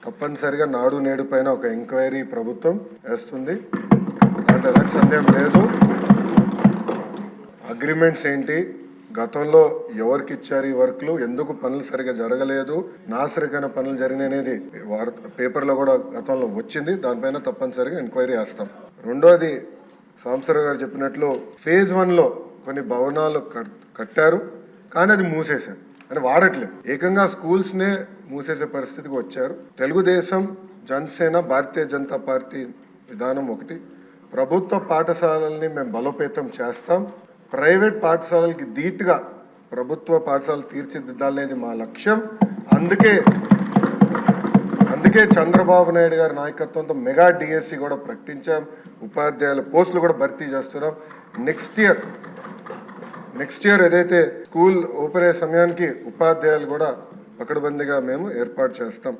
తప్పనిసరిగా నాడు నేడు పైన ఒక ఎంక్వైరీ ప్రభుత్వం వేస్తుంది. అంటే ఎలాంటి సందేహం లేదు. అగ్రిమెంట్స్ ఏంటి, గతంలో ఎవరికి ఇచ్చారు ఈ వర్క్లు, ఎందుకు పనులు సరిగా జరగలేదు, నాసరికైన పనులు జరిగిననేది పేపర్లో కూడా గతంలో వచ్చింది. దానిపైన తప్పనిసరిగా ఎంక్వైరీ చేస్తాం. రెండోది సాంబశివరావు గారు చెప్పినట్లు ఫేజ్ 1లో కొన్ని భవనాలు కట్టారు, కానీ అది మూసేశారు, అంటే వాడట్లేదు. ఏకంగా స్కూల్స్ నే మూసేసే పరిస్థితికి వచ్చారు. తెలుగుదేశం, జనసేన, భారతీయ జనతా పార్టీ విధానం ఒకటి. ప్రభుత్వ పాఠశాలల్ని మేము బలోపేతం చేస్తాం. ప్రైవేట్ పాఠశాలలకి ధీటుగా ప్రభుత్వ పాఠశాలలు తీర్చిదిద్దాలనేది మా లక్ష్యం. అందుకే చంద్రబాబు నాయుడు గారి నాయకత్వంతో మెగా డిఎస్సి కూడా ప్రకటించాం. ఉపాధ్యాయుల పోస్టులు కూడా భర్తీ చేస్తున్నాం. నెక్స్ట్ ఇయర్ ఏదైతే స్కూల్ ఓపెన్ అయ్యే సమయానికి ఉపాధ్యాయులు కూడా పకడ్బందీగా మేము ఏర్పాటు చేస్తాం.